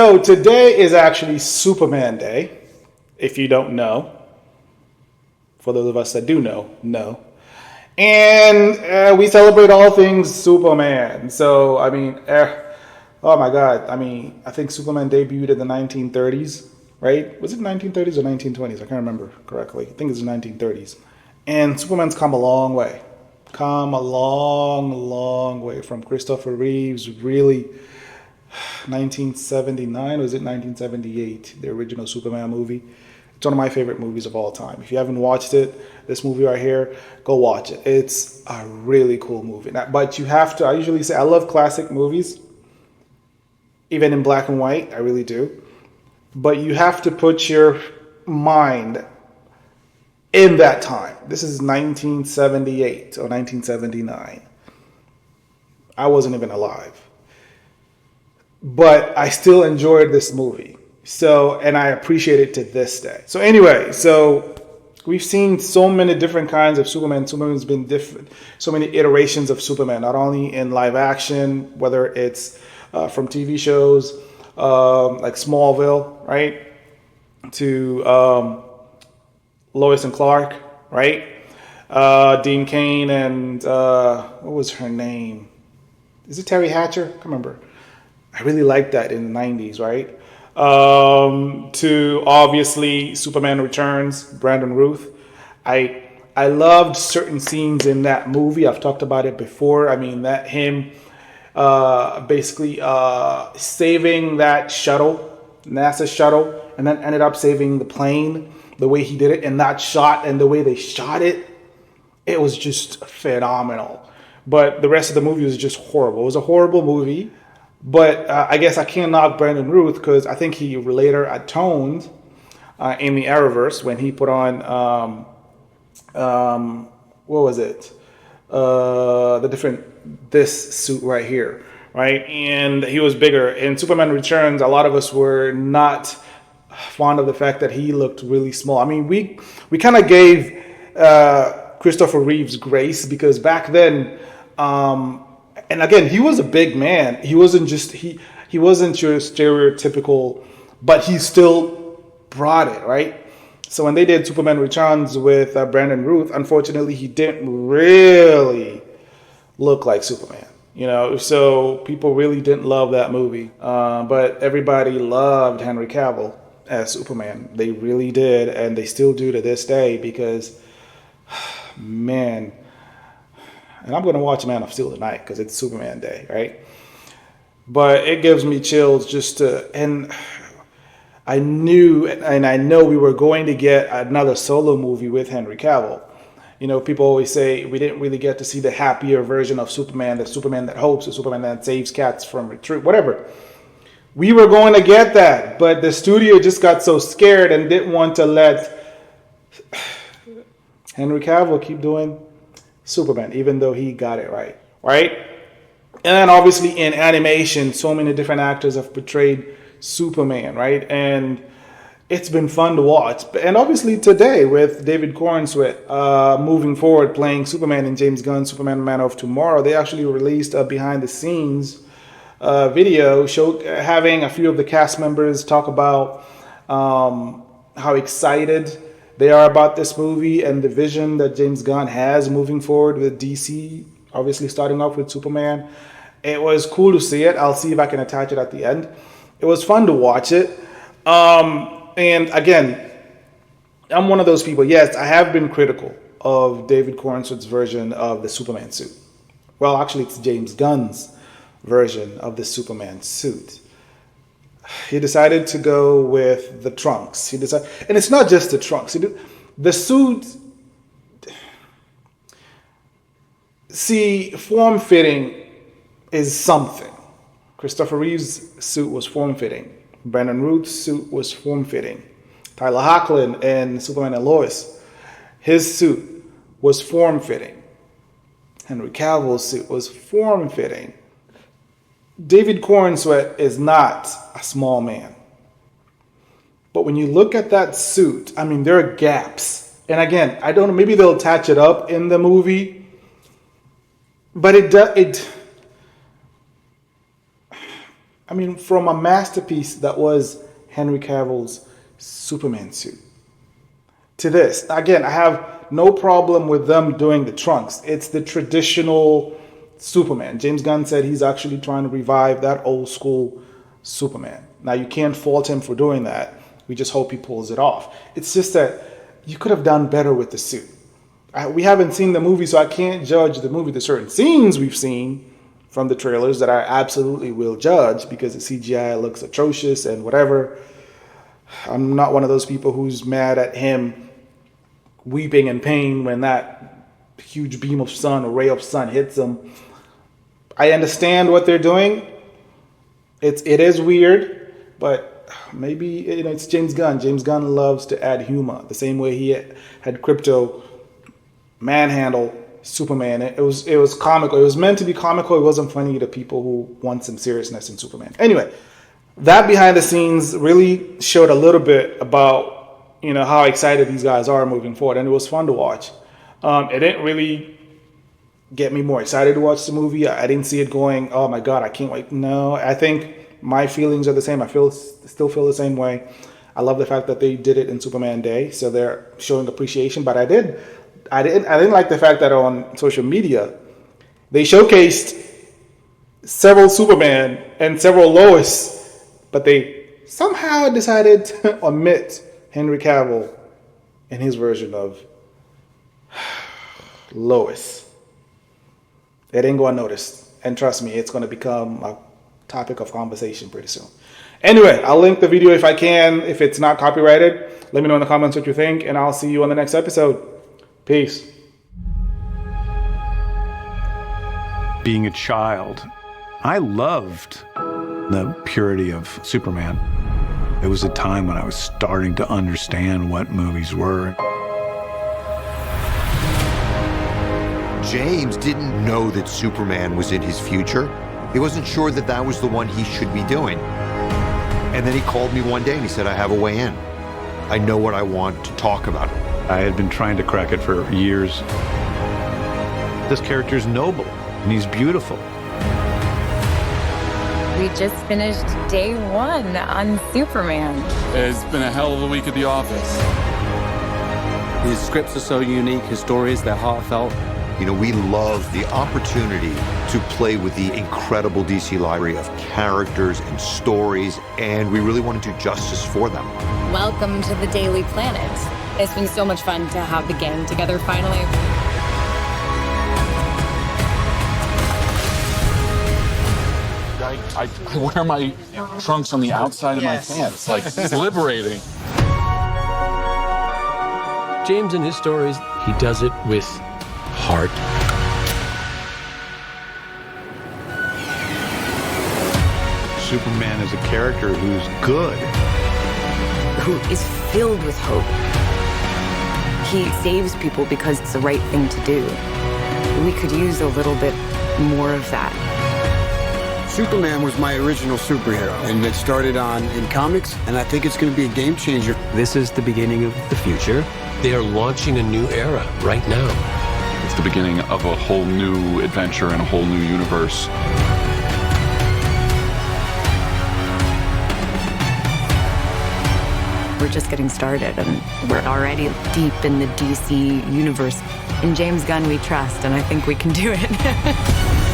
So today is actually Superman Day. If you don't know, for those of us that do know. And we celebrate all things Superman. So, I mean, oh my God. I mean, I think Superman debuted in the 1930s, right? Was it 1930s or 1920s? I can't remember correctly. I think it's the 1930s. And Superman's come a long way. Come a long way from Christopher Reeve's really 1979, or is it 1978, the original Superman movie. It's one of my favorite movies of all time. If you haven't watched it, this movie right here, go watch it. It's a really cool movie. But you have to, I usually say, I love classic movies, even in black and white, I really do. But you have to put your mind in that time. This is 1978 or 1979. I wasn't even alive. But I still enjoyed this movie. So, and I appreciate it to this day. So anyway, so we've seen so many different kinds of Superman. Superman's been different, so many iterations of Superman, not only in live action, whether it's from TV shows like Smallville, right, to Lois and Clark, right, Dean Cain and what was her name? Is it Terry Hatcher? I can't remember. I really liked that in the 90s, right? To obviously Superman Returns, Brandon Routh. I loved certain scenes in that movie. I've talked about it before. I mean, that him basically saving that shuttle, NASA shuttle, and then ended up saving the plane. The way he did it and that shot and the way they shot it, it was just phenomenal. But the rest of the movie was just horrible. It was a horrible movie. But I guess I can't knock Brandon Routh because I think he later atoned in the Arrowverse when he put on, what was it? This suit right here, right? And he was bigger. In Superman Returns, a lot of us were not fond of the fact that he looked really small. I mean, we kind of gave Christopher Reeves grace because back then, and again, he was a big man. He wasn't just he wasn't your stereotypical, but he still brought it, right? So when they did Superman Returns with Brandon Routh, unfortunately, he didn't really look like Superman. You know, so people really didn't love that movie. But everybody loved Henry Cavill as Superman. They really did, and they still do to this day because, man. And I'm going to watch Man of Steel tonight because it's Superman Day, right? But it gives me chills just to, and I knew and I know we were going to get another solo movie with Henry Cavill. You know, people always say we didn't really get to see the happier version of Superman, the Superman that hopes, the Superman that saves cats from retreat, whatever. We were going to get that, but the studio just got so scared and didn't want to let Henry Cavill keep doing Superman, even though he got it right? And then obviously in animation, so many different actors have portrayed Superman, right? And it's been fun to watch. And obviously today with David Corenswet moving forward, playing Superman in James Gunn's Superman Man of Tomorrow, they actually released a behind the scenes video having a few of the cast members talk about how excited they are about this movie and the vision that James Gunn has moving forward with DC, obviously starting off with Superman. It was cool to see it. I'll see if I can attach it at the end. It was fun to watch it. And again, I'm one of those people, yes, I have been critical of David Corenswet's version of the Superman suit. Well, actually, it's James Gunn's version of the Superman suit. He decided to go with the trunks. And it's not just the trunks. The suit, see, form-fitting is something. Christopher Reeve's suit was form-fitting. Brandon Routh's suit was form-fitting. Tyler Hoechlin in Superman and Lois, his suit was form-fitting. Henry Cavill's suit was form-fitting. David Corenswet is not a small man. But when you look at that suit, I mean, there are gaps. And again, I don't know, maybe they'll attach it up in the movie. But I mean, from a masterpiece that was Henry Cavill's Superman suit to this. Again, I have no problem with them doing the trunks. It's the traditional Superman. James Gunn said he's actually trying to revive that old school Superman. Now, you can't fault him for doing that. We just hope he pulls it off. It's just that you could have done better with the suit. We haven't seen the movie, so I can't judge the movie. There's certain scenes we've seen from the trailers that I absolutely will judge because the CGI looks atrocious and whatever. I'm not one of those people who's mad at him weeping in pain when that huge beam of sun or ray of sun hits him. I understand what they're doing. It is weird, but maybe it's James Gunn. James Gunn loves to add humor the same way he had Crypto manhandle Superman. It was comical. It was meant to be comical. It wasn't funny to people who want some seriousness in Superman. Anyway, that behind the scenes really showed a little bit about how excited these guys are moving forward, and it was fun to watch. It didn't really get me more excited to watch the movie. I didn't see it going, oh my God, I can't wait. No, I think my feelings are the same. I still feel the same way. I love the fact that they did it in Superman Day, so they're showing appreciation. But I didn't like the fact that on social media they showcased several Superman and several Lois, but they somehow decided to omit Henry Cavill in his version of Lois. It didn't go unnoticed. And trust me, it's going to become a topic of conversation pretty soon. Anyway, I'll link the video if I can. If it's not copyrighted, let me know in the comments what you think, and I'll see you on the next episode. Peace. Being a child, I loved the purity of Superman. It was a time when I was starting to understand what movies were. James didn't know that Superman was in his future. He wasn't sure that that was the one he should be doing. And then he called me one day and he said, I have a way in. I know what I want to talk about. I had been trying to crack it for years. This character's noble and he's beautiful. We just finished day 1 on Superman. It's been a hell of a week at the office. His scripts are so unique, his stories, they're heartfelt. We love the opportunity to play with the incredible DC library of characters and stories, and we really want to do justice for them. Welcome to the Daily Planet. It's been so much fun to have the gang together finally. I wear my trunks on the outside of my pants. It's liberating. James in his stories, he does it with heart. Superman is a character who's good. Who is filled with hope. He saves people because it's the right thing to do. We could use a little bit more of that. Superman was my original superhero, and it started in comics, and I think it's going to be a game changer. This is the beginning of the future. They are launching a new era right now. It's the beginning of a whole new adventure and a whole new universe. We're just getting started, and we're already deep in the DC universe. In James Gunn we trust, and I think we can do it.